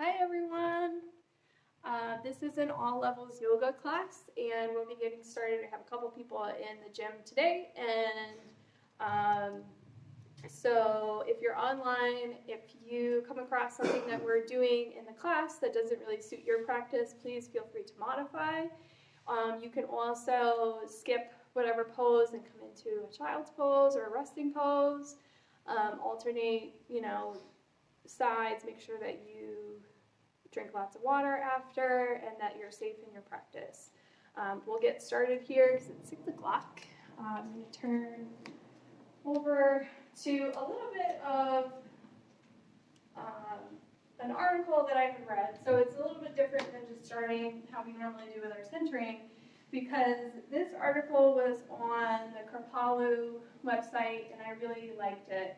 Hi everyone! This is an all levels yoga class and we'll be getting started. I have a couple people in the gym today, and so if you're online, if you come across something that we're doing in the class that doesn't really suit your practice, please feel free to modify. You can also skip whatever pose and come into a child's pose or a resting pose. Alternate, sides. Make sure that you drink lots of water after and that you're safe in your practice. We'll get started here because it's 6 o'clock. I'm going to turn over to a little bit of an article that I had read. So it's a little bit different than just starting how we normally do with our centering, because this article was on the Kripalu website and I really liked it.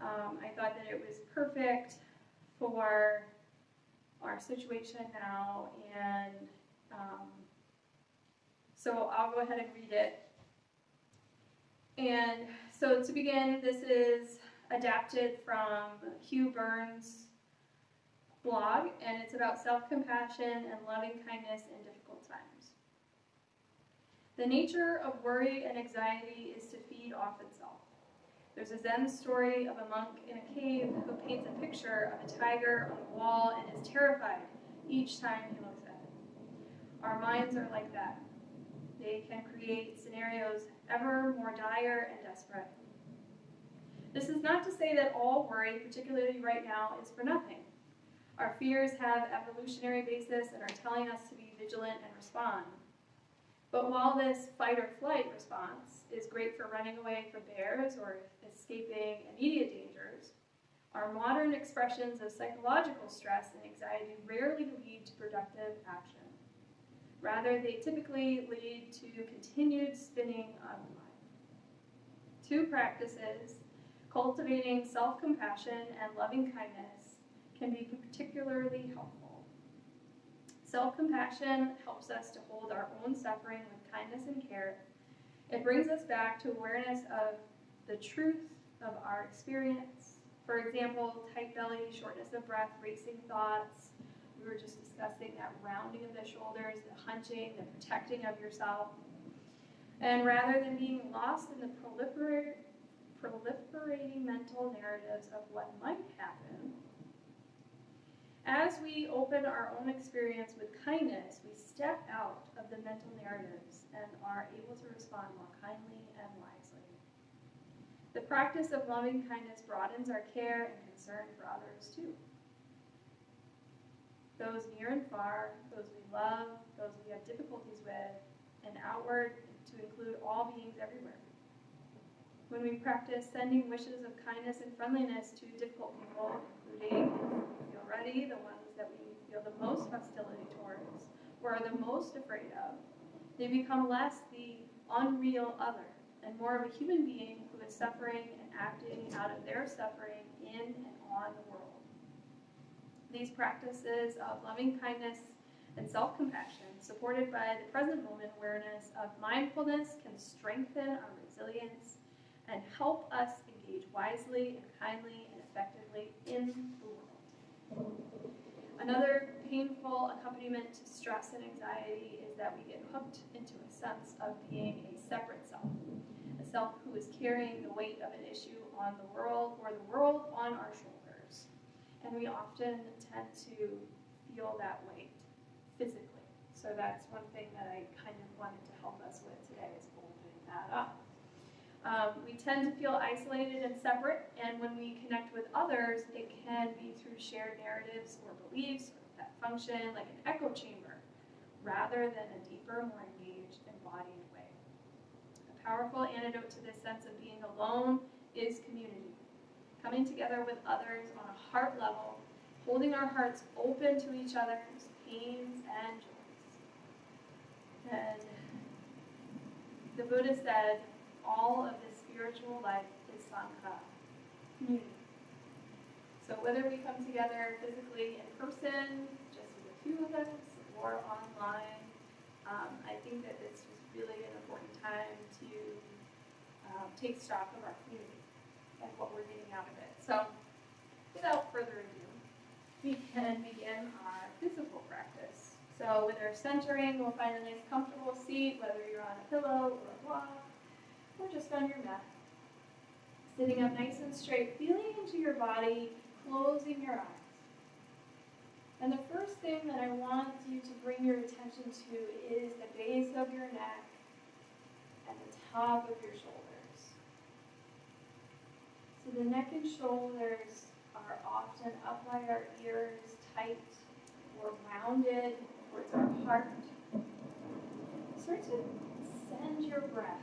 I thought that it was perfect for our situation now, and so I'll go ahead and read it. And so to begin, this is adapted from Hugh Burns' blog, and it's about self-compassion and loving kindness in difficult times. The nature of worry and anxiety is to feed off itself. There's a Zen story of a monk in a cave who paints a picture of a tiger on the wall and is terrified each time he looks at it. Our minds are like that. They can create scenarios ever more dire and desperate. This is not to say that all worry, particularly right now, is for nothing. Our fears have evolutionary basis and are telling us to be vigilant and respond. But while this fight or flight response is great for running away from bears or escaping immediate dangers, our modern expressions of psychological stress and anxiety rarely lead to productive action. Rather, they typically lead to continued spinning of the mind. Two practices, cultivating self-compassion and loving kindness, can be particularly helpful. Self-compassion helps us to hold our own suffering with kindness and care. It brings us back to awareness of the truth of our experience. For example, tight belly, shortness of breath, racing thoughts. We were just discussing that rounding of the shoulders, the hunching, the protecting of yourself. And rather than being lost in the proliferating mental narratives of what might happen, as we open our own experience with kindness, we step out of the mental narratives and are able to respond more kindly and wisely. The practice of loving kindness broadens our care and concern for others too. Those near and far, those we love, those we have difficulties with, and outward to include all beings everywhere. When we practice sending wishes of kindness and friendliness to difficult people, including, feel ready, the ones that we feel the most hostility towards, or are the most afraid of, they become less the unreal other and more of a human being who is suffering and acting out of their suffering in and on the world. These practices of loving kindness and self-compassion, supported by the present moment awareness of mindfulness, can strengthen our resilience and help us engage wisely and kindly and effectively in the world. Another painful accompaniment to stress and anxiety is that we get hooked into a sense of being a separate self, a self who is carrying the weight of an issue on the world or the world on our shoulders. And we often tend to feel that weight physically. So that's one thing that I kind of wanted to help us with today, is holding that up. We tend to feel isolated and separate, and when we connect with others, it can be through shared narratives or beliefs that function like an echo chamber, rather than a deeper, more engaged, embodied way. A powerful antidote to this sense of being alone is community. Coming together with others on a heart level, holding our hearts open to each other's pains and joys. And the Buddha said, all of the spiritual life is Sangha, community. So whether we come together physically in person, just with a few of us, or online, I think that this was really an important time to take stock of our community and what we're getting out of it. So without further ado, we can and begin our physical practice. So with our centering, we'll find a nice comfortable seat, whether you're on a pillow or a block, or just on your mat. Sitting up nice and straight, feeling into your body, closing your eyes. And the first thing that I want you to bring your attention to is the base of your neck and the top of your shoulders. So the neck and shoulders are often up by our ears, tight or rounded towards our heart. Start to send your breath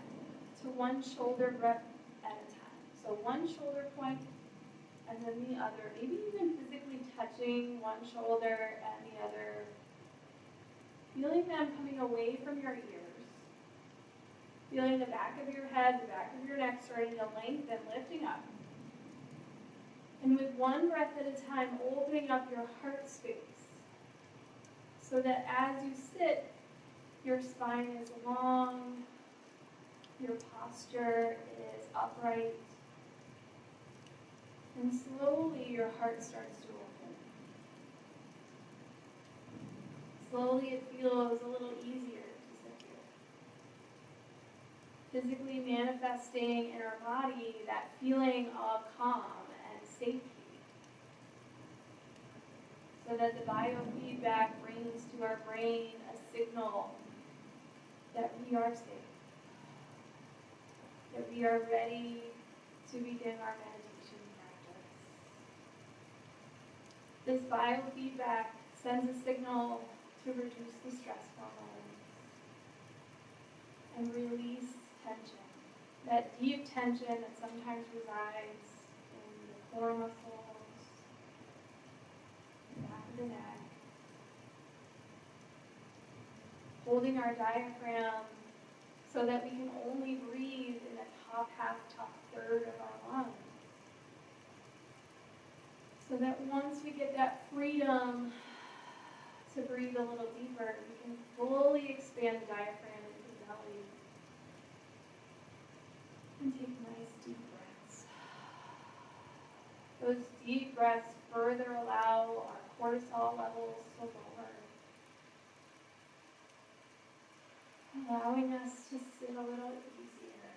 to one shoulder breath at a time. So one shoulder point and then the other, maybe even physically touching one shoulder and the other, feeling them coming away from your ears, feeling the back of your head, the back of your neck starting to lengthen, lifting up. And with one breath at a time, opening up your heart space so that as you sit, your spine is long, your posture is upright, and slowly your heart starts to open. Slowly it feels a little easier to sit here. Physically manifesting in our body that feeling of calm and safety. So that the biofeedback brings to our brain a signal that we are safe. That we are ready to begin our meditation practice. This biofeedback sends a signal to reduce the stress hormones and release tension. That deep tension that sometimes resides in the core muscles, the back of the neck. Holding our diaphragm so that we can only breathe in the top half, top third of our lungs. So that once we get that freedom to breathe a little deeper, we can fully expand the diaphragm into the belly. And take nice deep breaths. Those deep breaths further allow our cortisol levels to lower. Allowing us to sit a little easier.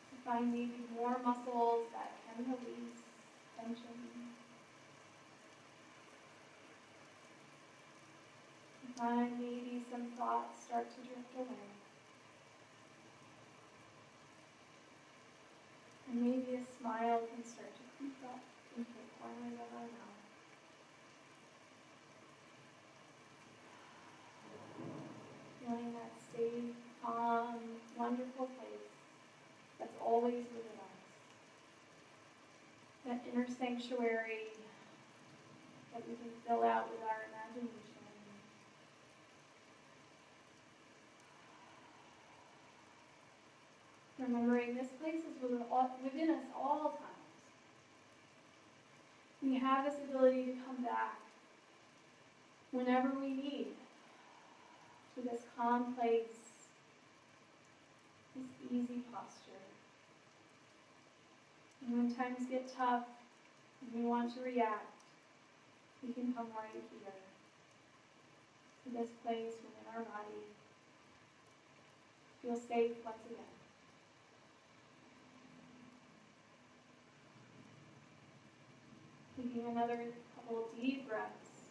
To find maybe more muscles that can release tension. To find maybe some thoughts start to drift away. And maybe a smile can start to creep up into the corners of our mouth. Feeling that safe, calm, wonderful place that's always within us. That inner sanctuary that we can fill out with our imagination. Remembering this place is within us all times. We have this ability to come back whenever we need to this calm place, this easy posture. And when times get tough and we want to react, we can come right here to this place within our body. Feel safe once again. Taking another couple of deep breaths.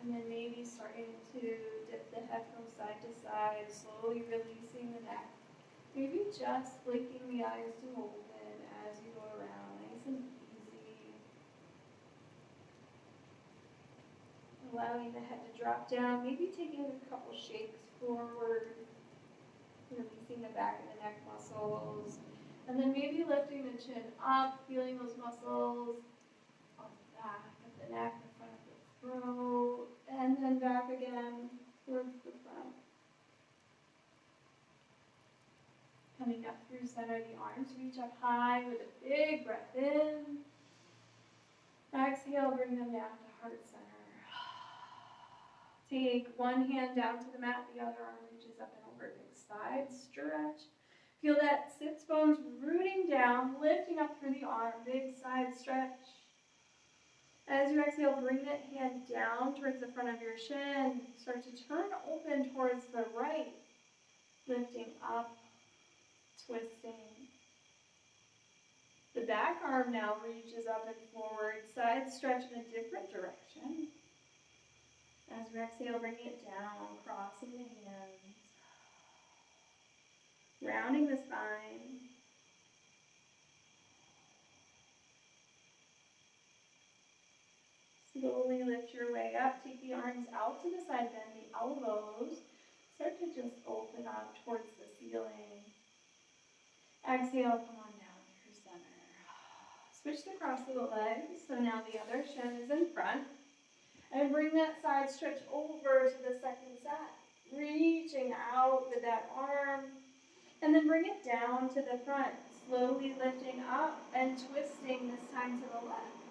And then maybe starting to dip the head from side to side, slowly releasing the neck. Maybe just blinking the eyes to open as you go around, nice and easy. Allowing the head to drop down, maybe taking a couple shakes forward, releasing the back of the neck muscles. And then maybe lifting the chin up, feeling those muscles on the back of the neck, the front of the throat, and then back again towards the front. Coming up through center, the arms reach up high with a big breath in. Exhale, bring them down to heart center. Take one hand down to the mat, the other arm reaches up and over, big side stretch. Feel that sits bones rooting down, lifting up through the arm, big side stretch. As you exhale, bring that hand down towards the front of your shin. Start to turn open towards the right, lifting up, twisting. The back arm now reaches up and forward, side stretch in a different direction. As you exhale, bring it down, crossing the hands, rounding the spine. Slowly lift your way up, take the arms out to the side, bend the elbows. Start to just open up towards the ceiling. Exhale, come on down through center. Switch the cross of the legs, so now the other shin is in front. And bring that side stretch over to the second side. Reaching out with that arm. And then bring it down to the front. Slowly lifting up and twisting, this time to the left.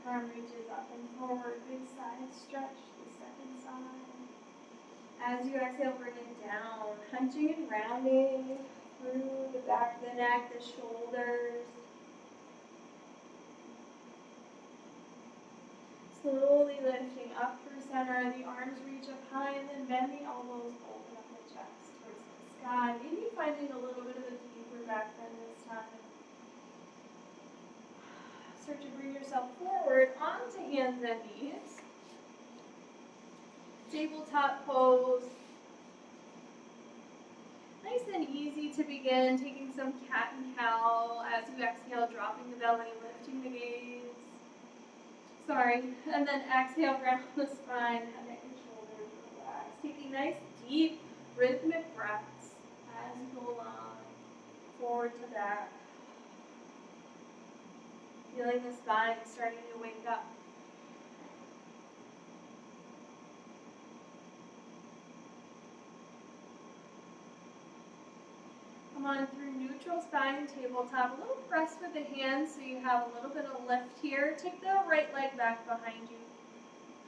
Arm reaches up and forward, big side stretch, the second side. As you exhale, bring it down, hunching and rounding through the back of the neck, the shoulders. Slowly lifting up through center, the arms reach up high, and then bend the elbows, open up the chest towards the sky. Maybe finding a little bit of a deeper back bend this time. Start to bring yourself forward onto hands and knees. Tabletop pose. Nice and easy to begin, taking some cat and cow as you exhale, dropping the belly, lifting the gaze. And then exhale, round the spine, and let your shoulders relax. Taking nice, deep, rhythmic breaths as you go along, forward to back. Feeling the spine starting to wake up. Come on through neutral spine, tabletop. A little press with the hands so you have a little bit of lift here. Take the right leg back behind you.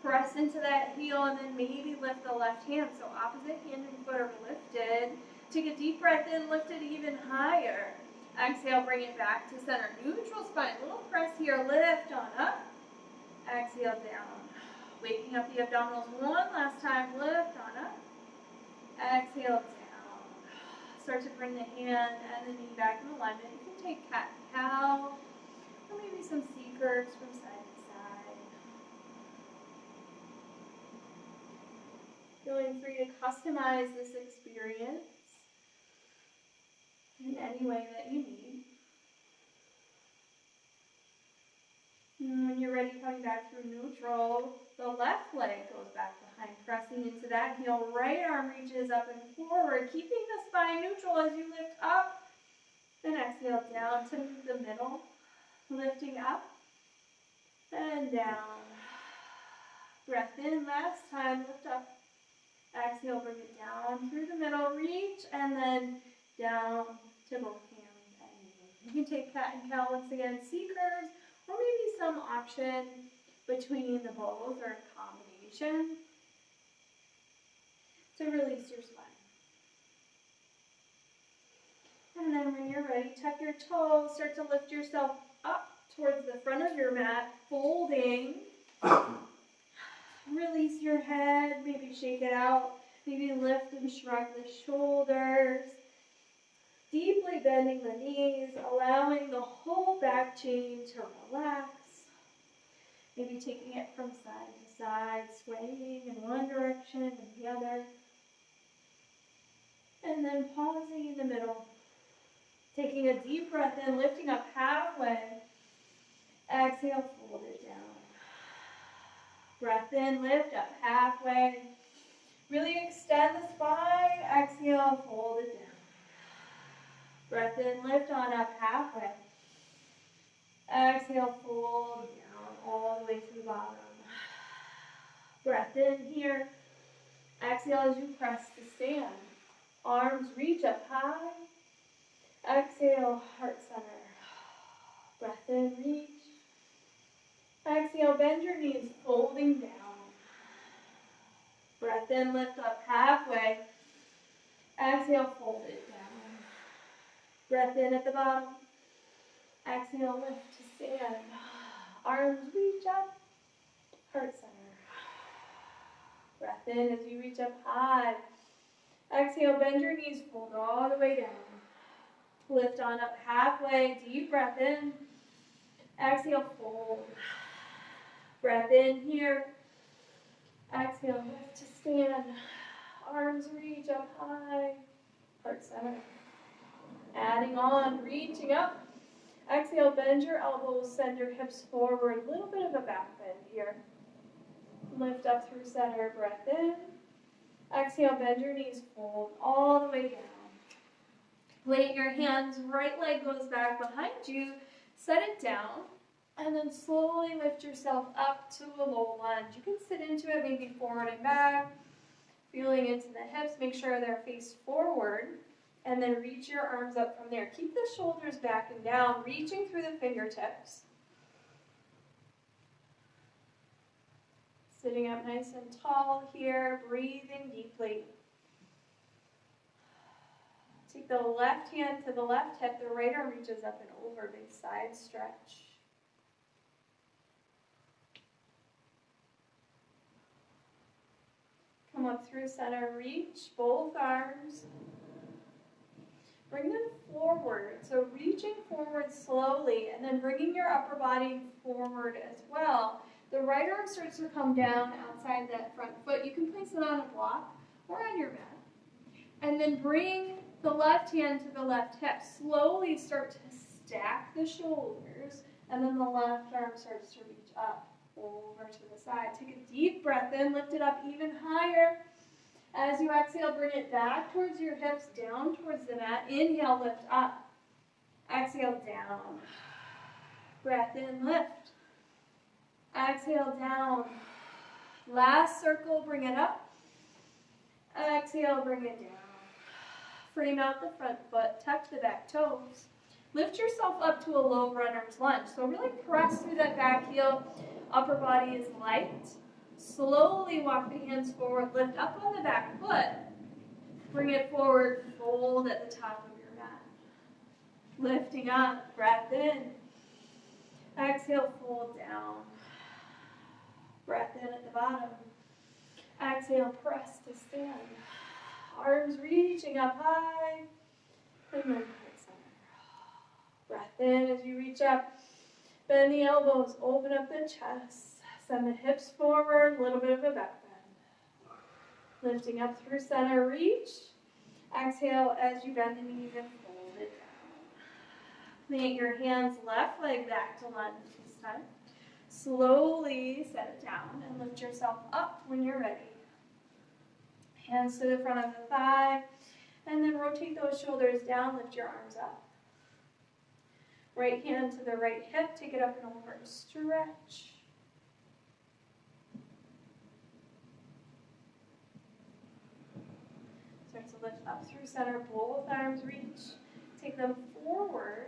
Press into that heel and then maybe lift the left hand. So opposite hand and foot are lifted. Take a deep breath in, lift it even higher. Exhale, bring it back to center. Neutral spine, little press here, lift on up. Exhale, down. Waking up the abdominals one last time, lift on up. Exhale, down. Start to bring the hand and the knee back in alignment. You can take cat and cow, or maybe some sea curves from side to side. Feeling free to customize this experience in any way that you need. And when you're ready, coming back through neutral, the left leg goes back behind, pressing into that heel. Right arm reaches up and forward, keeping the spine neutral as you lift up. Then exhale down to the middle, lifting up and down. Breath in, last time, lift up. Exhale, bring it down through the middle, reach, and then down to both hands and knees. You can take cat and cow once again, sea curves, or maybe some option between the both or a combination to release your spine. And then when you're ready, tuck your toes, start to lift yourself up towards the front of your mat, folding. Release your head, maybe shake it out, maybe lift and shrug the shoulders. Deeply bending the knees, allowing the whole back chain to relax. Maybe taking it from side to side, swaying in one direction and the other. And then pausing in the middle. Taking a deep breath in, lifting up halfway. Exhale, fold it down. Breath in, lift up halfway. Really extend the spine. Exhale, fold it down. Breath in, lift on up halfway. Exhale, fold down all the way to the bottom. Breath in here. Exhale as you press to stand. Arms reach up high. Exhale, heart center. Breath in, reach. Exhale, bend your knees, folding down. Breath in, lift up halfway. Exhale, fold it down. Breath in at the bottom. Exhale, lift to stand. Arms reach up. Heart center. Breath in as you reach up high. Exhale, bend your knees, fold all the way down. Lift on up halfway. Deep breath in. Exhale, fold. Breath in here. Exhale, lift to stand. Arms reach up high. Heart center. Adding on, reaching up. Exhale, bend your elbows, send your hips forward. A little bit of a back bend here. Lift up through center, breath in. Exhale, bend your knees, fold all the way down. Plant your hands, right leg goes back behind you. Set it down, and then slowly lift yourself up to a low lunge. You can sit into it, maybe forward and back. Feeling into the hips, make sure they're face forward. And then reach your arms up from there. Keep the shoulders back and down, reaching through the fingertips. Sitting up nice and tall here, breathing deeply. Take the left hand to the left hip, the right arm reaches up and over, big side stretch. Come up through center, reach both arms. Bring them forward, so reaching forward slowly and then bringing your upper body forward as well. The right arm starts to come down outside that front foot. You can place it on a block or on your mat. And then bring the left hand to the left hip. Slowly start to stack the shoulders, and then the left arm starts to reach up over to the side. Take a deep breath in, lift it up even higher. As you exhale, bring it back towards your hips, down towards the mat. Inhale, lift up. Exhale, down. Breath in, lift. Exhale, down. Last circle, bring it up. Exhale, bring it down. Frame out the front foot, tuck the back toes. Lift yourself up to a low runner's lunge. So really press through that back heel. Upper body is light. Slowly walk the hands forward, lift up on the back foot. Bring it forward, fold at the top of your mat. Lifting up, breath in. Exhale, fold down. Breath in at the bottom. Exhale, press to stand. Arms reaching up high. And then heart center. Breath in as you reach up. Bend the elbows, open up the chest. Send the hips forward, a little bit of a back bend. Lifting up through center, reach. Exhale as you bend the knees and fold it down. Plant your hands, left leg back to lunge this time. Slowly set it down and lift yourself up when you're ready. Hands to the front of the thigh, and then rotate those shoulders down, lift your arms up. Right hand to the right hip, take it up and over, stretch. Start to lift up through center, both arms reach. Take them forward,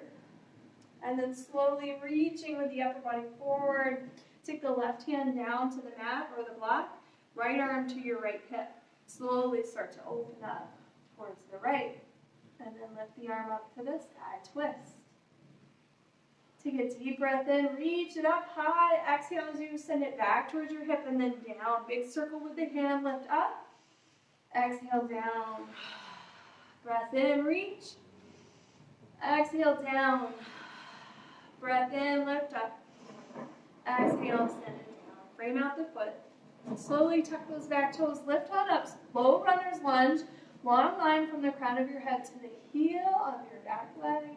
and then slowly reaching with the upper body forward. Take the left hand down to the mat or the block, right arm to your right hip. Slowly start to open up towards the right, and then lift the arm up to the sky, twist. Take a deep breath in, reach it up high. Exhale as you send it back towards your hip and then down. Big circle with the hand, lift up. Exhale, down. Breath in, reach. Exhale, down. Breath in, lift up. Exhale, send it down. Frame out the foot. Slowly tuck those back toes, lift on up. Low runner's lunge. Long line from the crown of your head to the heel of your back leg.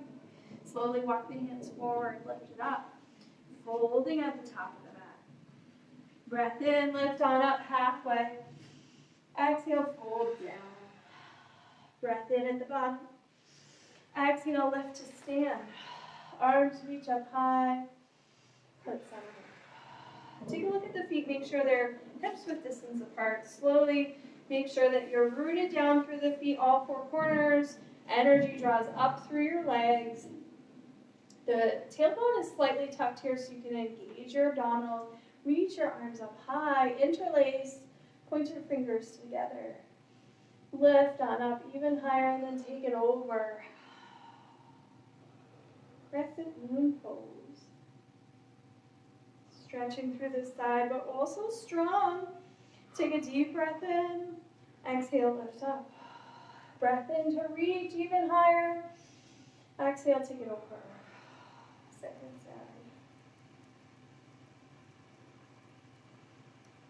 Slowly walk the hands forward, lift it up. Folding at the top of the mat. Breath in, lift on up halfway. Exhale, fold down. Breath in at the bottom. Exhale, lift to stand. Arms reach up high. Heart center. Take a look at the feet. Make sure they're hips width distance apart. Slowly make sure that you're rooted down through the feet, all four corners. Energy draws up through your legs. The tailbone is slightly tucked here so you can engage your abdominals. Reach your arms up high, interlace. Point your fingers together. Lift on up even higher and then take it over. Crescent moon pose. Stretching through the side, but also strong. Take a deep breath in. Exhale, lift up. Breath in to reach even higher. Exhale, take it over. Second side.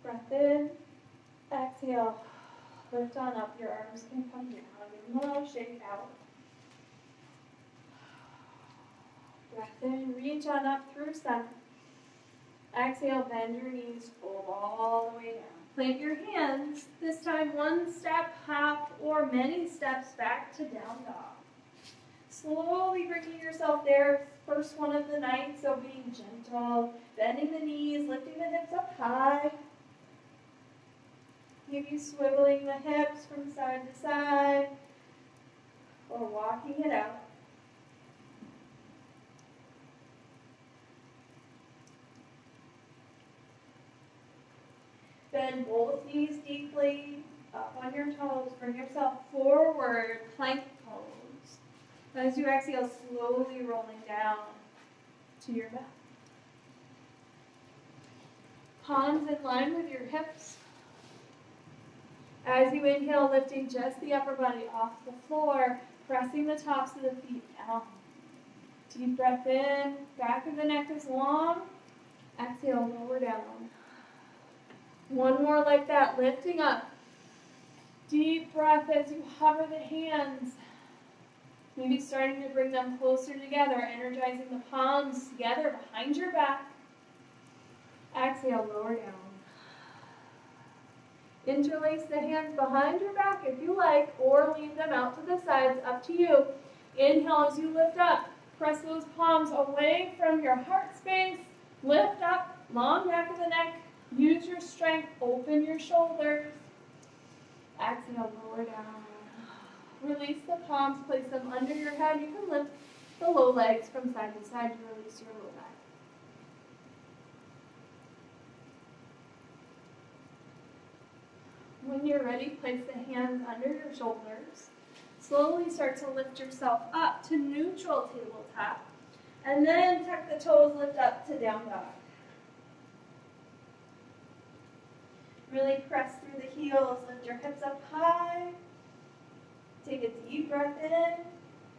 Breath in. Exhale. Lift on up. Your arms can come down. Give them a little shake out. Breath in. Reach on up through center. Exhale, bend your knees, fold all the way down. Plant your hands, this time one step hop or many steps back to down dog. Slowly bringing yourself there, first one of the night, so being gentle, bending the knees, lifting the hips up high. Maybe swiveling the hips from side to side or walking it out. Bend both knees deeply, up on your toes. Bring yourself forward, plank pose. As you exhale, slowly rolling down to your back. Palms in line with your hips. As you inhale, lifting just the upper body off the floor, pressing the tops of the feet down. Deep breath in, back of the neck is long. Exhale, lower down. One more like that, lifting up. Deep breath as you hover the hands. Maybe starting to bring them closer together, energizing the palms together behind your back. Exhale, lower down. Interlace the hands behind your back if you like, or leave them out to the sides, up to you. Inhale as you lift up. Press those palms away from your heart space. Lift up, long back of the neck. Use your strength, open your shoulders. Exhale, lower down. Release the palms, place them under your head. You can lift the low legs from side to side to release your low back. When you're ready, place the hands under your shoulders. Slowly start to lift yourself up to neutral tabletop. And then tuck the toes, lift up to down dog. Really press through the heels, lift your hips up high. Take a deep breath in.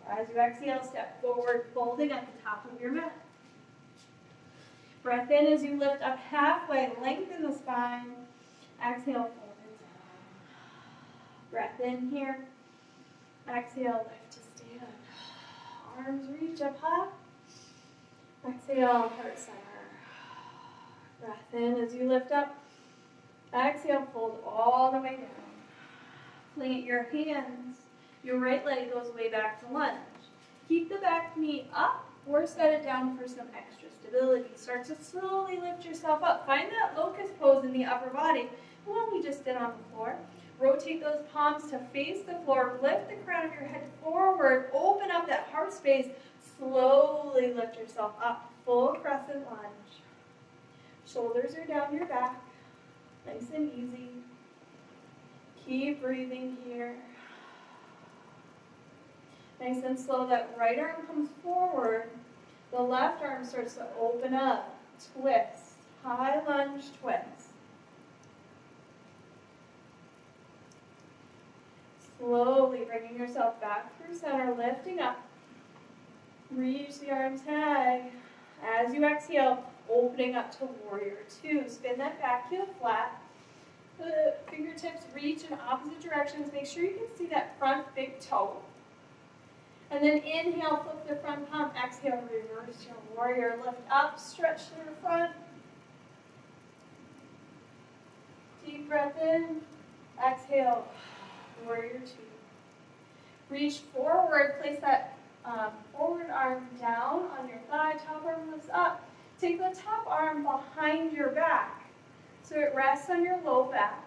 As you exhale, step forward, folding at the top of your mat. Breath in as you lift up halfway, lengthen the spine. Exhale, fold it down. Breath in here. Exhale, lift to stand. Arms reach up high. Exhale, heart center. Breath in as you lift up. Exhale, fold all the way down. Plant your hands. Your right leg goes way back to lunge. Keep the back knee up or set it down for some extra stability. Start to slowly lift yourself up. Find that locust pose in the upper body, the one we just did on the floor. Rotate those palms to face the floor. Lift the crown of your head forward. Open up that heart space. Slowly lift yourself up. Full crescent lunge. Shoulders are down your back. Nice and easy. Keep breathing here. Nice and slow. That right arm comes forward. The left arm starts to open up. Twist. High lunge twist. Slowly bringing yourself back through center, lifting up. Reach the arms high. As you exhale, opening up to warrior two. Spin that back heel flat. The fingertips reach in opposite directions. Make sure you can see that front big toe. And then inhale, flip the front palm. Exhale, reverse your warrior. Lift up, stretch through the front. Deep breath in. Exhale, warrior two. Reach forward. Place that forward arm down on your thigh. Top arm lifts up. Take the top arm behind your back so it rests on your low back.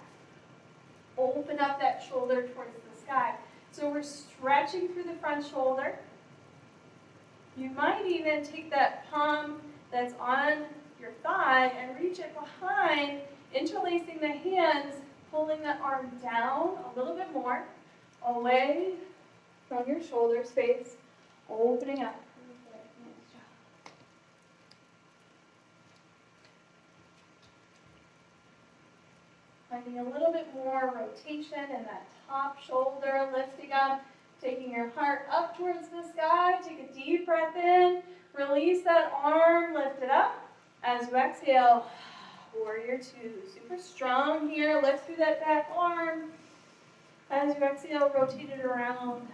Open up that shoulder towards the sky. So we're stretching through the front shoulder. You might even take that palm that's on your thigh and reach it behind, interlacing the hands, Pulling that arm down a little bit more, away from your shoulder space, opening up. Nice job. Finding a little bit more rotation in that top shoulder, lifting up, taking your heart up towards the sky. Take a deep breath in, release that arm, lift it up. As you exhale, warrior two. Super strong here, lift through that back arm. As you exhale, rotate it around.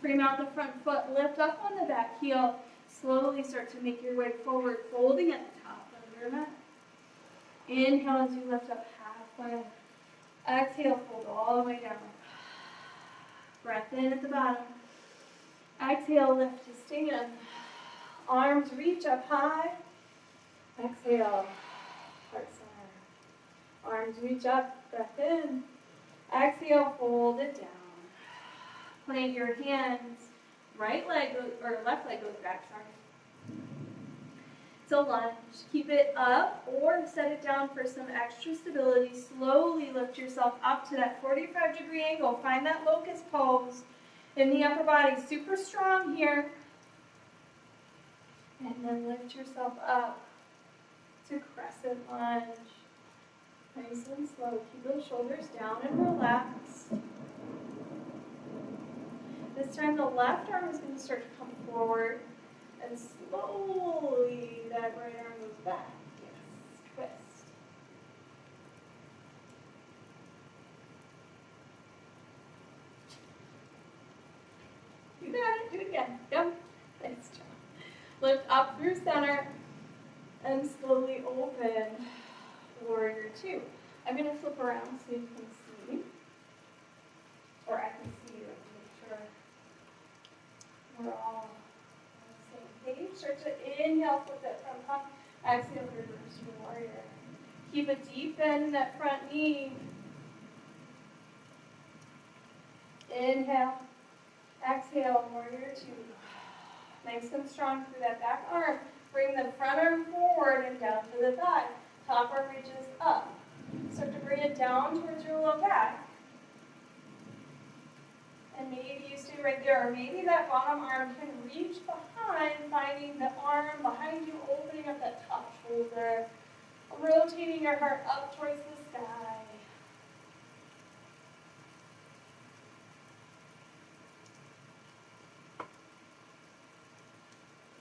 Frame out the front foot, lift up on the back heel. Slowly start to make your way forward, folding at the top of your mat. Inhale as you lift up halfway. Exhale, fold all the way down. Breath in at the bottom. Exhale, lift to stand. Arms reach up high. Exhale, heart center. Arms reach up, breath in. Exhale, fold it down. Plant your hands, right leg goes, or left leg goes back, sorry. So lunge, keep it up or set it down for some extra stability. Slowly lift yourself up to that 45-degree angle. Find that locust pose in the upper body. Super strong here. And then lift yourself up to crescent lunge. Nice and slow. Keep those shoulders down and relaxed. This time the left arm is going to start to come forward. And slowly that right arm goes back. Yes, twist. You got it. Do it again. Yep. Nice job. Lift up through center and slowly open. Warrior two. I'm going to flip around so you can see. Or I can see you. Make sure we're all page. Start to inhale, flip that front palm. Exhale, reverse warrior. Keep a deep bend in that front knee. Inhale. Exhale, warrior two. Nice and strong through that back arm. Bring the front arm forward and down to the thigh. Top arm reaches up. Start to bring it down towards your low back. And maybe you stay right there, or maybe that bottom arm can reach behind, finding the arm behind you, opening up that top shoulder, rotating your heart up towards the sky.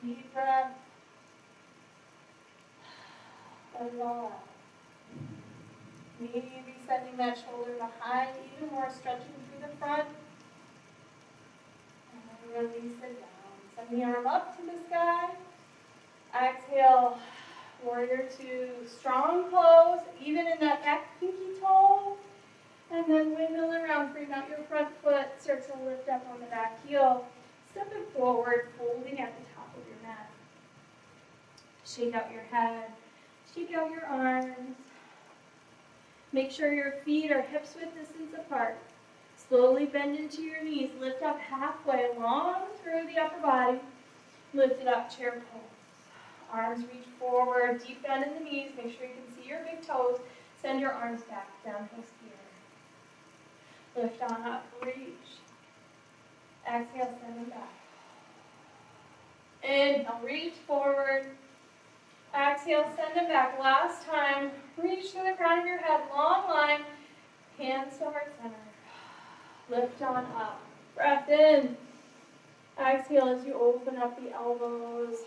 Deep breath. Let it all out. Maybe sending that shoulder behind, even more stretching through the front. Release it down. Send the arm up to the sky. Exhale, warrior two. Strong pose, even in that back pinky toe. And then windmill around. Bring out your front foot. Start to lift up on the back heel. Step it forward, folding at the top of your mat. Shake out your head. Shake out your arms. Make sure your feet are hips width distance apart. Slowly bend into your knees. Lift up halfway, long through the upper body. Lift it up, chair pose. Arms reach forward, deep bend in the knees. Make sure you can see your big toes. Send your arms back, downhill skier. Lift on up, reach. Exhale, send them back. Inhale, reach forward. Exhale, send them back. Last time, reach to the crown of your head, long line. Hands to heart center. Lift on up. Breath in. Exhale as you open up the elbows.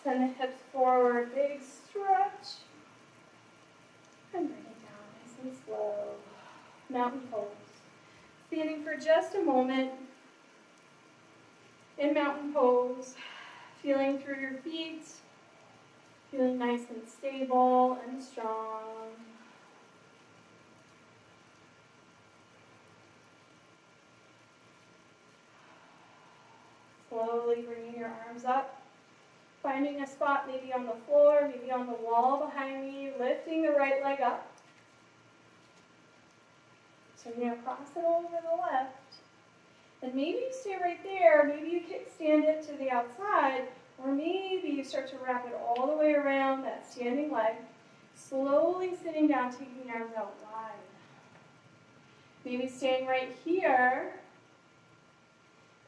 Send the hips forward. Big stretch. And bring it down nice and slow. Mountain pose. Standing for just a moment in mountain pose. Feeling through your feet. Feeling nice and stable and strong. Slowly bringing your arms up, finding a spot maybe on the floor, maybe on the wall behind me, lifting the right leg up. So you're going to cross it over the left. And maybe you stay right there, maybe you kickstand it to the outside, or maybe you start to wrap it all the way around that standing leg, slowly sitting down, taking your arms out wide. Maybe staying right here,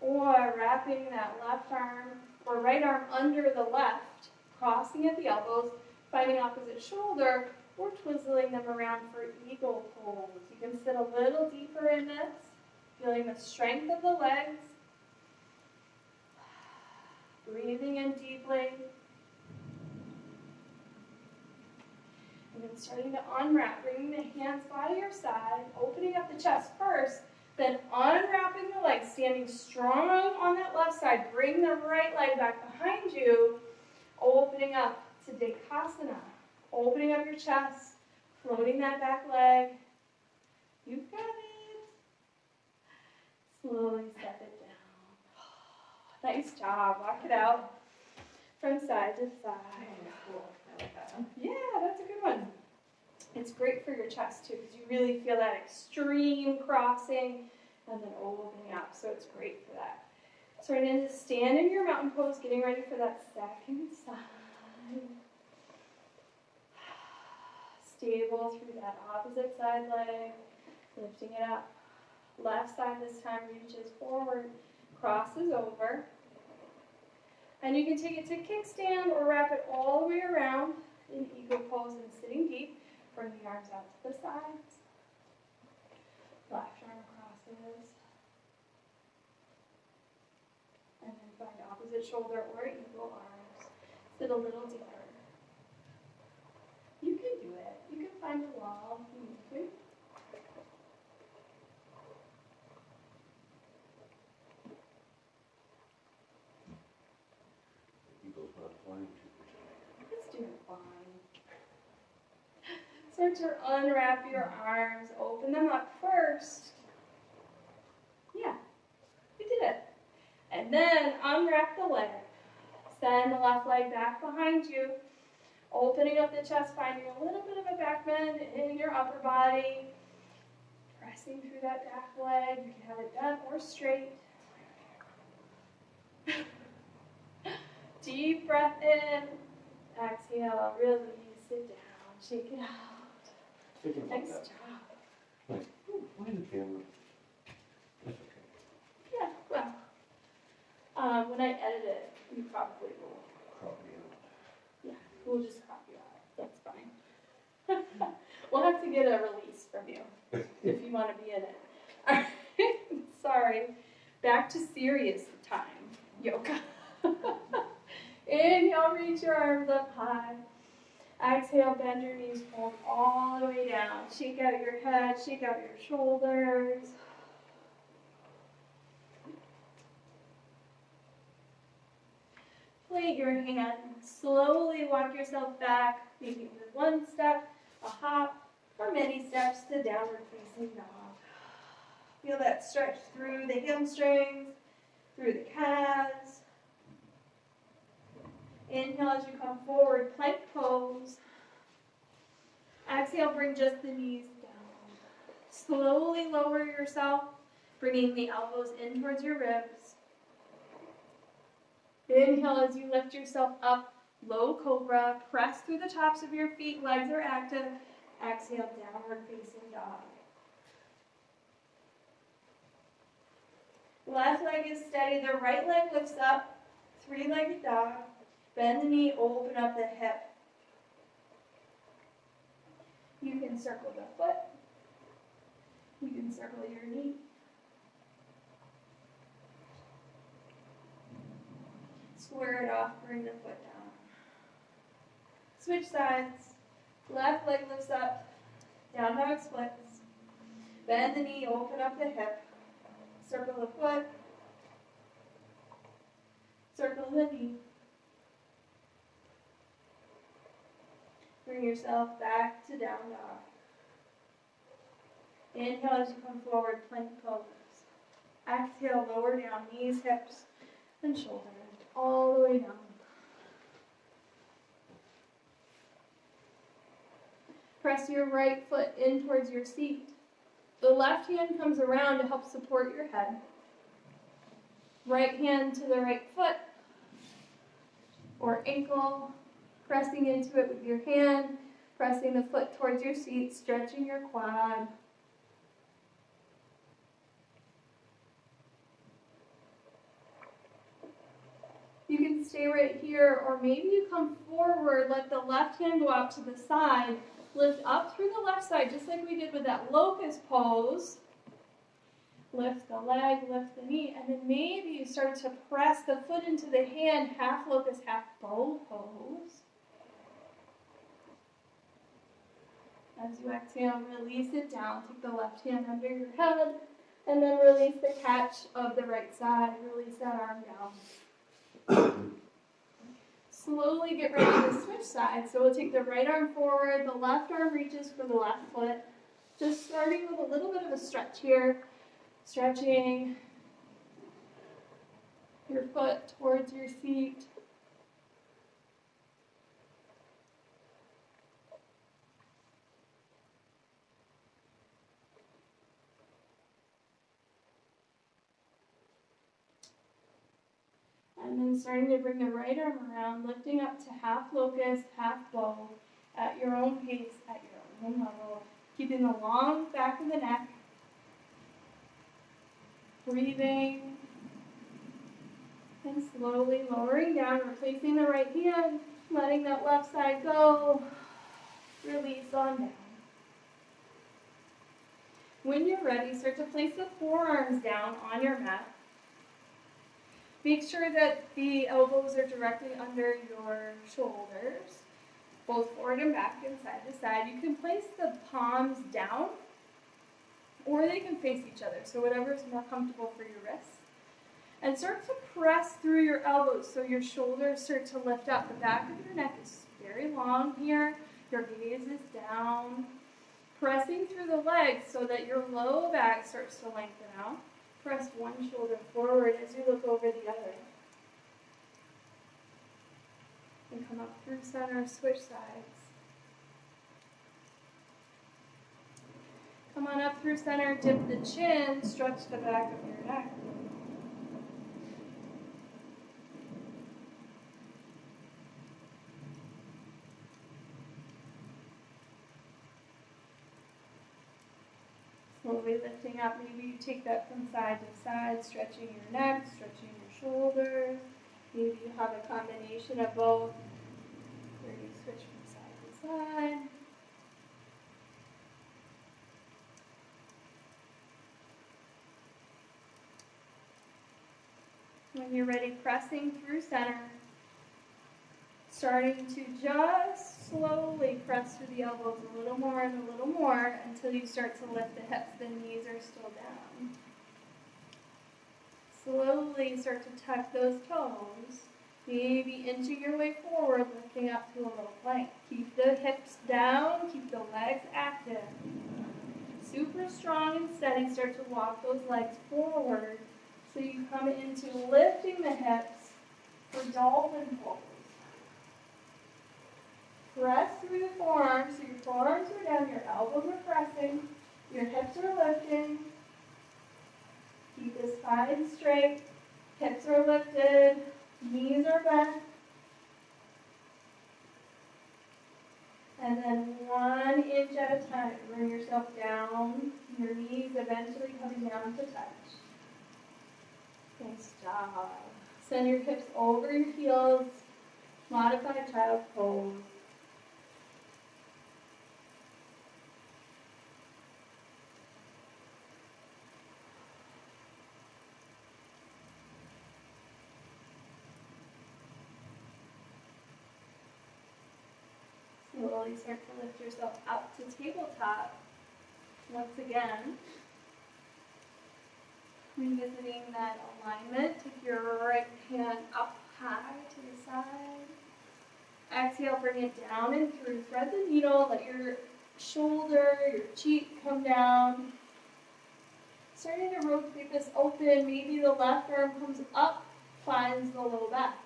or wrapping that left arm or right arm under the left, crossing at the elbows, finding opposite shoulder, or twizzling them around for eagle pose. You can sit a little deeper in this, feeling the strength of the legs, breathing in deeply, and then starting to unwrap, bringing the hands by your side, opening up the chest first, then unwrapping the legs, standing strong on that left side. Bring the right leg back behind you, opening up to Dekasana. Opening up your chest, floating that back leg. You've got it. Slowly step it down. Nice job. Walk it out from side to side. Yeah, that's a good one. It's great for your chest too, because you really feel that extreme crossing and then opening up. So it's great for that. Starting to stand in your mountain pose, getting ready for that second side. Stable through that opposite side leg, lifting it up. Left side this time reaches forward, crosses over. And you can take it to kickstand or wrap it all the way around in eagle pose and sitting deep. Bring the arms out to the sides. Left arm crosses. And then find opposite shoulder or eagle arms. Sit a little deeper. You can do it. You can find a wall if you need to. Eagle's not flying It's doing fine. Start to unwrap your arms. Open them up first. Yeah, you did it. And then unwrap the leg. Send the left leg back behind you. Opening up the chest, finding a little bit of a back bend in your upper body. Pressing through that back leg. You can have it bent or straight. Deep breath in. Exhale, release it down. Shake it out. Thinking Nice about that. job. Like, why the camera? That's okay. Yeah, well, when I edit it, you probably will. Copy it. Yeah, we'll just copy that. That's fine. We'll have to get a release from you if you want to be in it. All right. Sorry. Back to serious time. Yoga. Inhale, reach your arms up high. Exhale, bend your knees, fold all the way down. Shake out your head, shake out your shoulders. Plant your hand. Slowly walk yourself back, maybe with one step, a hop, or many steps to downward facing dog. Feel that stretch through the hamstrings, through the calves. Inhale as you come forward, plank pose. Exhale, bring just the knees down. Slowly lower yourself, bringing the elbows in towards your ribs. Inhale as you lift yourself up, low cobra. Press through the tops of your feet, legs are active. Exhale, downward facing dog. Left leg is steady, the right leg lifts up, three-legged dog. Bend the knee, open up the hip. You can circle the foot. You can circle your knee. Square it off, bring the foot down. Switch sides. Left leg lifts up, down dog splits. Bend the knee, open up the hip. Circle the foot. Circle the knee. Bring yourself back to down dog. Inhale as you come forward, plank pose. Exhale, lower down, knees, hips, and shoulders, all the way down. Press your right foot in towards your seat. The left hand comes around to help support your head. Right hand to the right foot or ankle. Pressing into it with your hand, pressing the foot towards your seat, stretching your quad. stay right here, or maybe you come forward, let the left hand go out to the side, lift up through the left side, just like we did with that locust pose. Lift the leg, lift the knee, and then maybe you start to press the foot into the hand, half locust, half bow pose. As you exhale, release it down. Take the left hand under your head, and then release the catch of the right side. Release that arm down. Slowly get ready to switch sides. So we'll take the right arm forward, the left arm reaches for the left foot. Just starting with a little bit of a stretch here. Stretching your foot towards your seat. And then starting to bring the right arm around, lifting up to half locust, half bow, at your own pace, at your own level. Keeping the long back of the neck. Breathing. And slowly lowering down, replacing the right hand, letting that left side go. Release on down. When you're ready, start to place the forearms down on your mat. Make sure that the elbows are directly under your shoulders, both forward and back and side to side. You can place the palms down, or they can face each other, so whatever is more comfortable for your wrists. And start to press through your elbows so your shoulders start to lift up. The back of your neck is very long here. Your gaze is down. Pressing through the legs so that your low back starts to lengthen out. Press one shoulder forward as you look over the other. And come up through center, switch sides. Come on up through center, dip the chin, stretch the back of your neck. Slowly lifting up, maybe you take that from side to side, stretching your neck, stretching your shoulders. Maybe you have a combination of both, where you switch from side to side. When you're ready, pressing through center, starting to just slowly press through the elbows a little more and a little more until you start to lift the hips. The knees are still down. Slowly start to tuck those toes. Maybe inching your way forward, lifting up to a little plank. Keep the hips down, keep the legs active. Super strong and steady. Start to walk those legs forward so you come into lifting the hips for dolphin pose. Press through the forearms, so your forearms are down, your elbows are pressing, your hips are lifting. Keep the spine straight, hips are lifted, knees are bent. And then 1 inch at a time, bring yourself down, your knees eventually coming down to touch. Nice job. Send your hips over your heels, modified child pose. Slowly start to lift yourself up to tabletop. Once again, revisiting that alignment. Take your right hand up high to the side. Exhale, bring it down and through. Thread the needle, let your shoulder, your cheek come down. Starting to rotate this open, maybe the left arm comes up, finds the low back.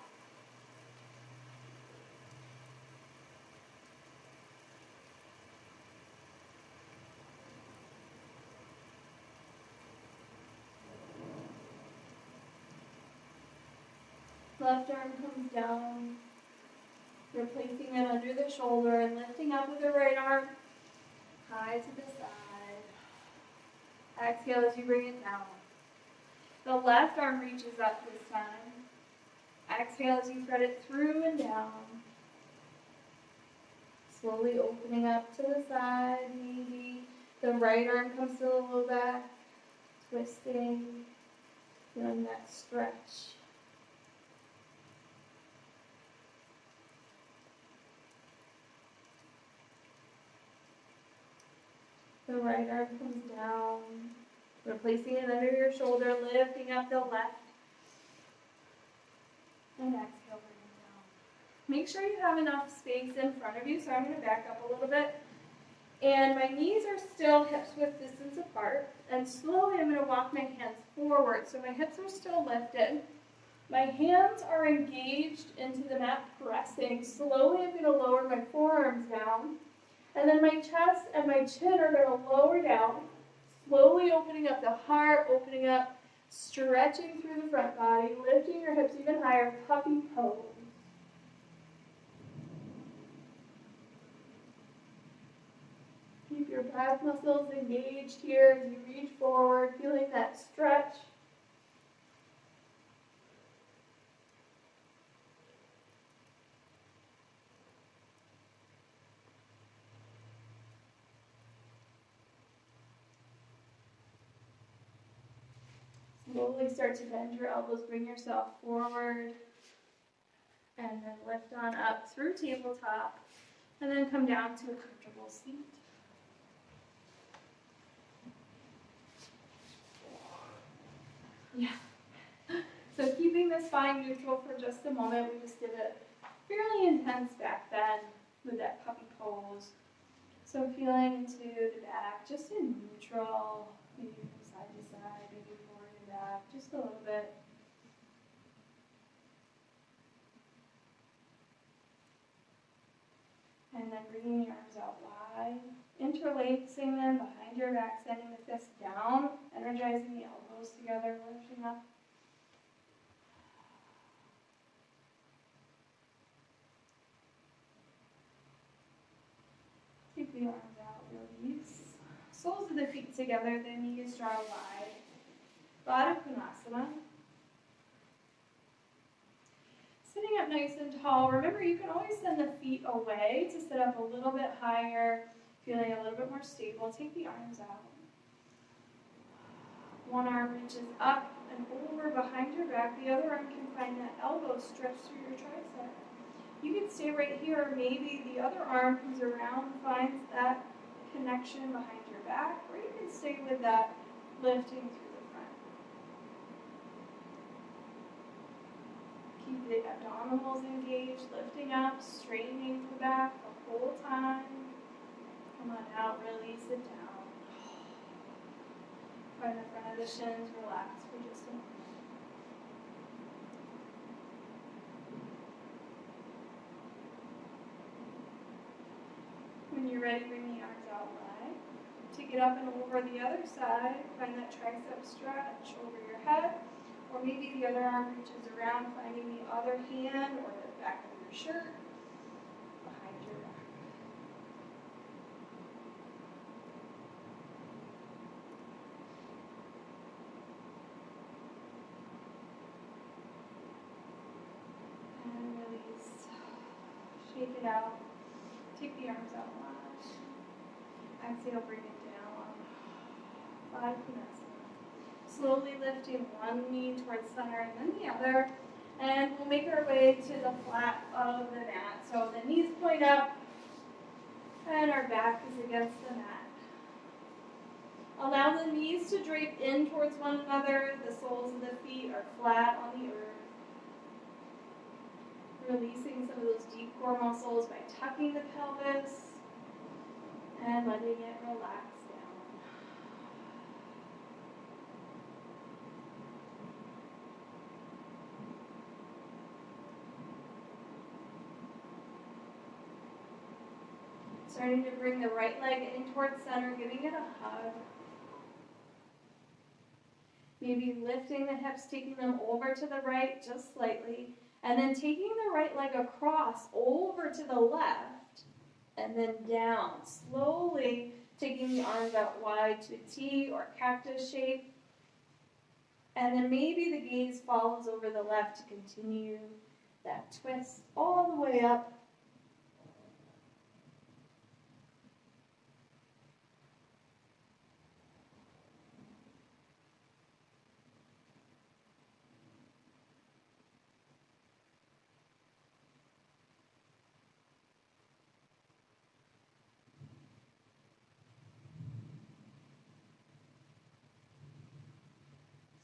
Left arm comes down, replacing it under the shoulder and lifting up with the right arm high to the side. Exhale as you bring it down. The left arm reaches up this time. Exhale as you thread it through and down. Slowly opening up to the side, maybe the right arm comes to the low back, twisting, feeling that stretch. The right arm comes down, replacing it under your shoulder, lifting up the left. And exhale, bring it down. Make sure you have enough space in front of you, so I'm going to back up a little bit. And my knees are still hips width distance apart. And slowly I'm going to walk my hands forward, so my hips are still lifted. My hands are engaged into the mat, pressing. Slowly I'm going to lower my forearms down. And then my chest and my chin are going to lower down, slowly opening up the heart, opening up, stretching through the front body, lifting your hips even higher, puppy pose. Keep your back muscles engaged here as you reach forward, feeling that stretch. Slowly start to bend your elbows, bring yourself forward, and then lift on up through tabletop, and then come down to a comfortable seat. Yeah. So keeping the spine neutral for just a moment, we just did a fairly intense back bend with that puppy pose. So feeling into the back, just in neutral, maybe from side to side, maybe forward and back, just a little bit. And then bringing the arms out wide, interlacing them behind your back, sending the fists down, energizing the elbows together, lifting up. Keep the arms out, release. Soles of the feet together, the knees draw wide. Baddha Konasana. Sitting up nice and tall. Remember, you can always send the feet away to sit up a little bit higher, feeling a little bit more stable. Take the arms out. One arm reaches up and over behind your back. The other arm can find that elbow stretch through your tricep. You can stay right here, or maybe the other arm comes around, finds that connection behind your back, or you can stay with that lifting through the front. Keep the abdominals engaged, lifting up, straightening the back the whole time. Come on out, release it down. Find the front of the shins, relax for just a moment. When you're ready, bring the arms out wide. Take it up and over the other side. Find that tricep stretch over your head. Or maybe the other arm reaches around, finding the other hand or the back of your shirt behind your back. And release. Shake it out. Take the arms out wide. Exhale, bring it down. Baddha Konasana. Slowly lifting one knee towards center and then the other. And we'll make our way to the flat of the mat. So the knees point up and our back is against the mat. Allow the knees to drape in towards one another. The soles of the feet are flat on the earth. Releasing some of those deep core muscles by tucking the pelvis and letting it relax down. Starting to bring the right leg in towards center, giving it a hug. Maybe lifting the hips, taking them over to the right just slightly. And then taking the right leg across over to the left and then down. Slowly taking the arms out wide to a T or cactus shape. And then maybe the gaze follows over the left to continue that twist all the way up.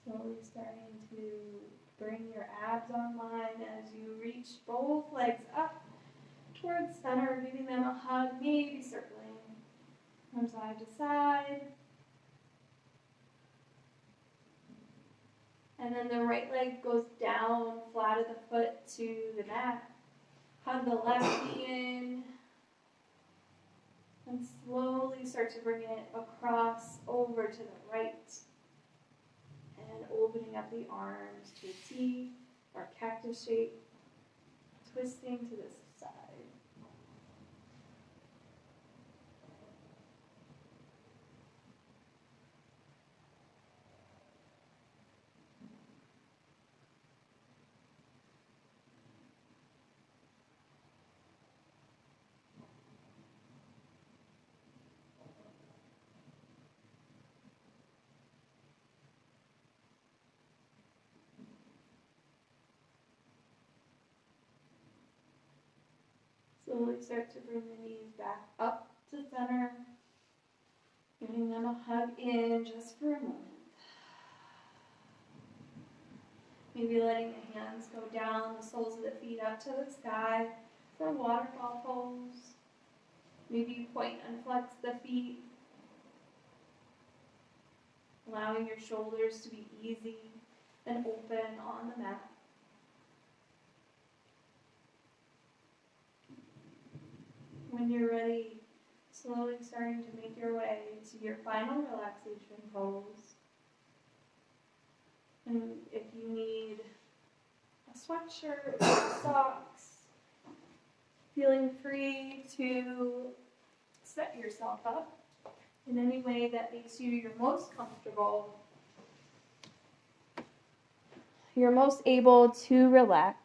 Slowly starting to bring your abs online as you reach both legs up towards center, giving them a hug, maybe circling from side to side. And then the right leg goes down, flat of the foot to the mat. Hug the left knee in. And slowly start to bring it across over to the right. And opening up the arms to a T or cactus shape. Twisting to this side. Slowly start to bring the knees back up to center, giving them a hug in just for a moment. Maybe letting the hands go down, the soles of the feet up to the sky for waterfall pose. Maybe point and flex the feet, allowing your shoulders to be easy and open on the mat. When you're ready, slowly starting to make your way to your final relaxation pose. And if you need a sweatshirt or socks, feeling free to set yourself up in any way that makes you your most comfortable. You're most able to relax.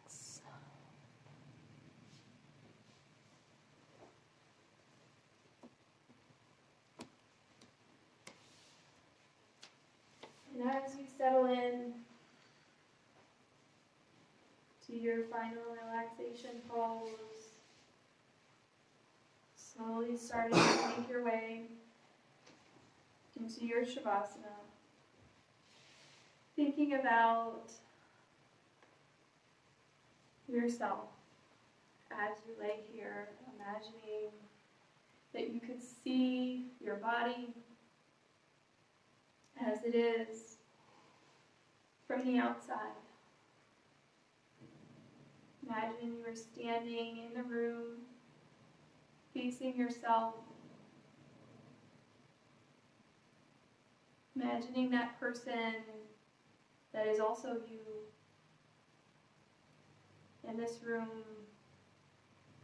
And as you settle in to your final relaxation pose, slowly starting to make your way into your Shavasana. Thinking about yourself as you lay here, imagining that you could see your body as it is from the outside. Imagine you are standing in the room, facing yourself. Imagining that person that is also you in this room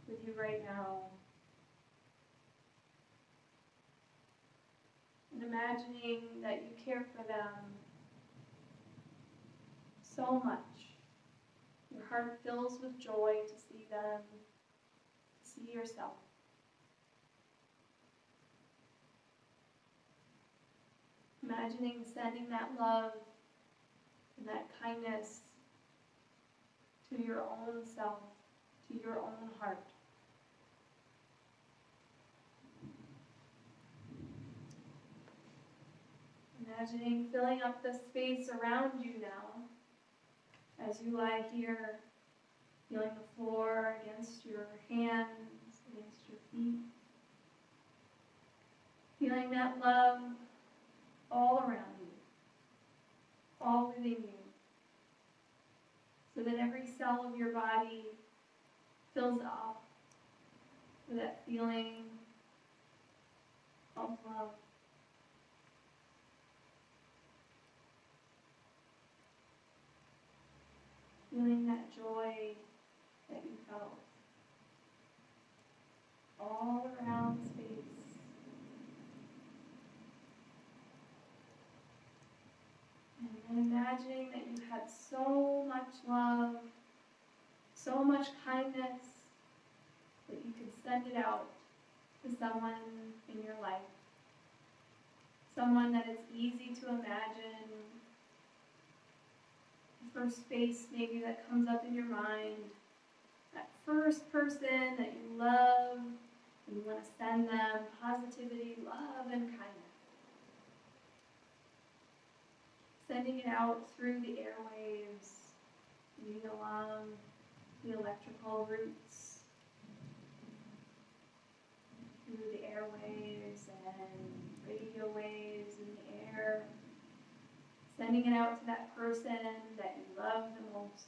with you right now. And imagining that you care for them so much. Your heart fills with joy to see them, to see yourself. Imagining sending that love and that kindness to your own self, to your own heart. Imagining filling up the space around you now as you lie here, feeling the floor against your hands, against your feet. Feeling that love all around you, all within you, so that every cell of your body fills up with that feeling of love. Feeling that joy that you felt all around space. And then imagining that you had so much love, so much kindness, that you could send it out to someone in your life. Someone that it's easy to imagine, the first face maybe that comes up in your mind, that first person that you love, and you want to send them positivity, love, and kindness. Sending it out through the airwaves, maybe along the electrical routes, through the airwaves and radio waves in the air, sending it out to that person that you love the most.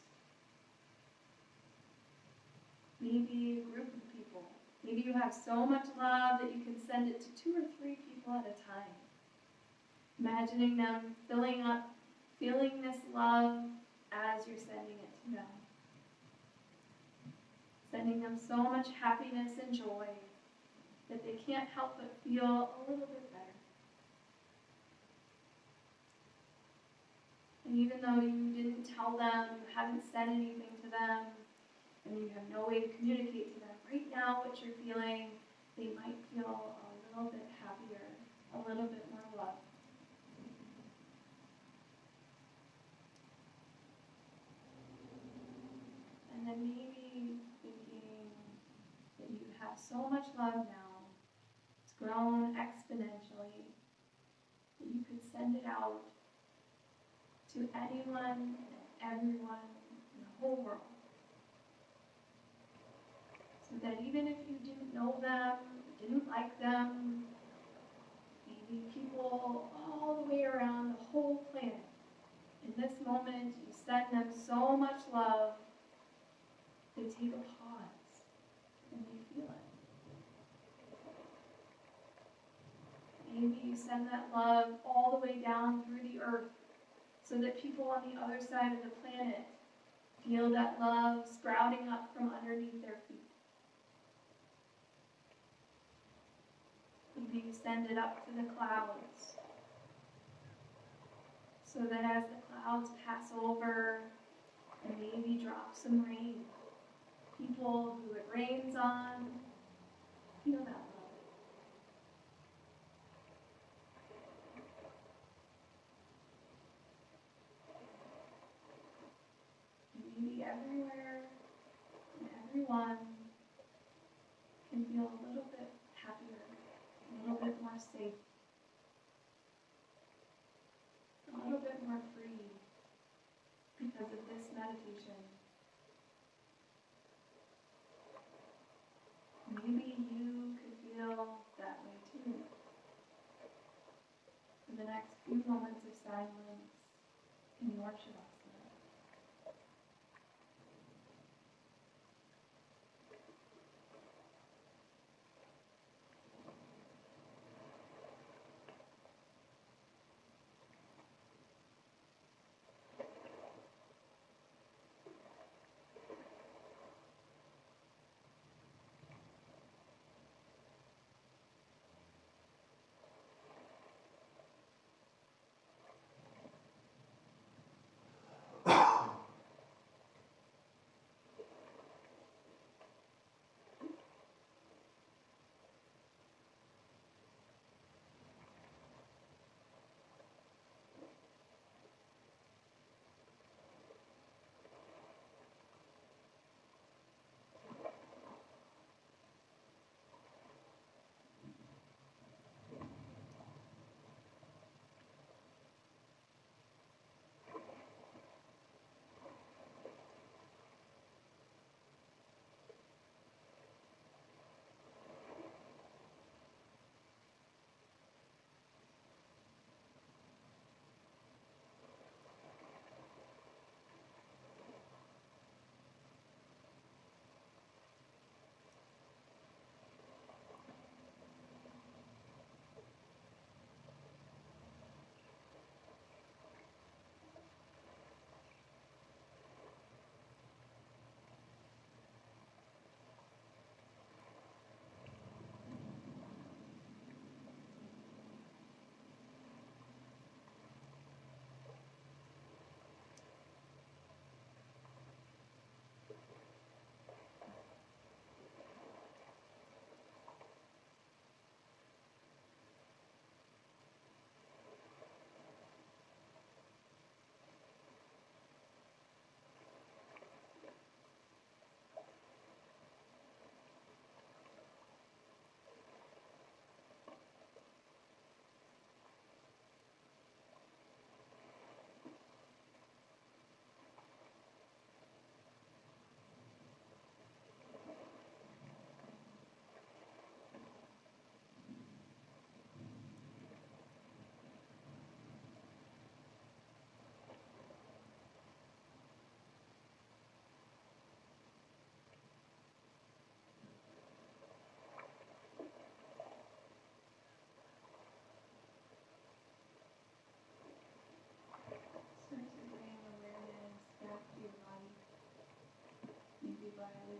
Maybe a group of people. Maybe you have so much love that you can send it to 2 or 3 people at a time. Imagining them feeling this love as you're sending it to them. Sending them so much happiness and joy that they can't help but feel a little bit better. And even though you didn't tell them, you haven't said anything to them, and you have no way to communicate to them, right now what you're feeling, they might feel a little bit happier, a little bit more love. And then maybe thinking that you have so much love now, it's grown exponentially, that you could send it out to anyone and everyone in the whole world. So that even if you didn't know them, didn't like them, maybe people all the way around the whole planet, in this moment you send them so much love, they take a pause and they feel it. Maybe you send that love all the way down through the earth so that people on the other side of the planet feel that love sprouting up from underneath their feet. Maybe you send it up to the clouds so that as the clouds pass over and maybe drop some rain, people who it rains on feel that love. And maybe everywhere and everyone can feel a little bit happier, a little bit more safe, a little bit more free because of this meditation. Maybe you could feel that way too. For the next few moments of silence in your Shavasana.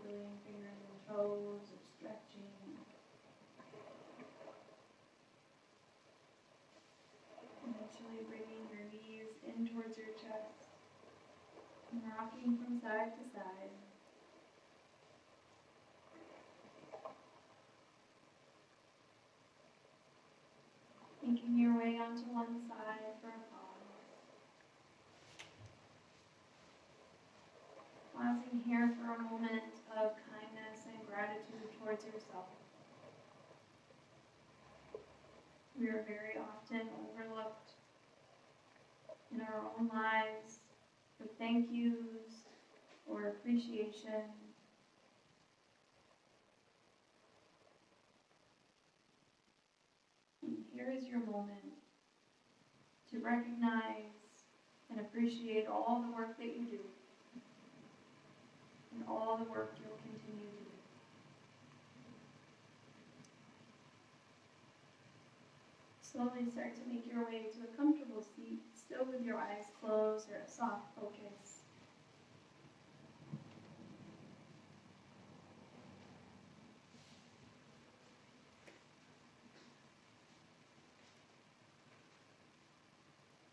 wiggling fingers and toes or stretching. Eventually bringing your knees in towards your chest and rocking from side to side. Making your way onto one side for a pause. Pausing here for a moment of kindness and gratitude towards yourself. We are very often overlooked in our own lives for thank yous or appreciation. And here is your moment to recognize and appreciate all the work that you do and all the work you'll continue to do. Slowly start to make your way to a comfortable seat, still with your eyes closed or a soft focus.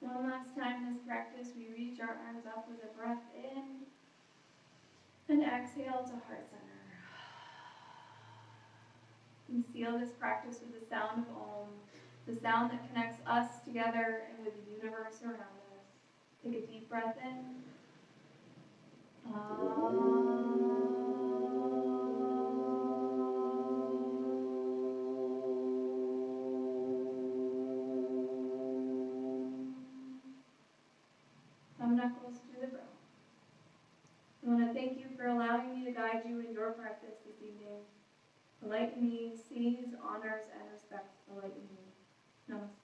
One last time in this practice, we reach our arms up with a breath in and exhale to heart center. We seal this practice with the sound of Om, the sound that connects us together and with the universe around us. Take a deep breath in. Thumb knuckles through the breath. I want to thank you for allowing me to guide you in your practice this evening. The light in me sees, honors, and respects the light in me. Namaste.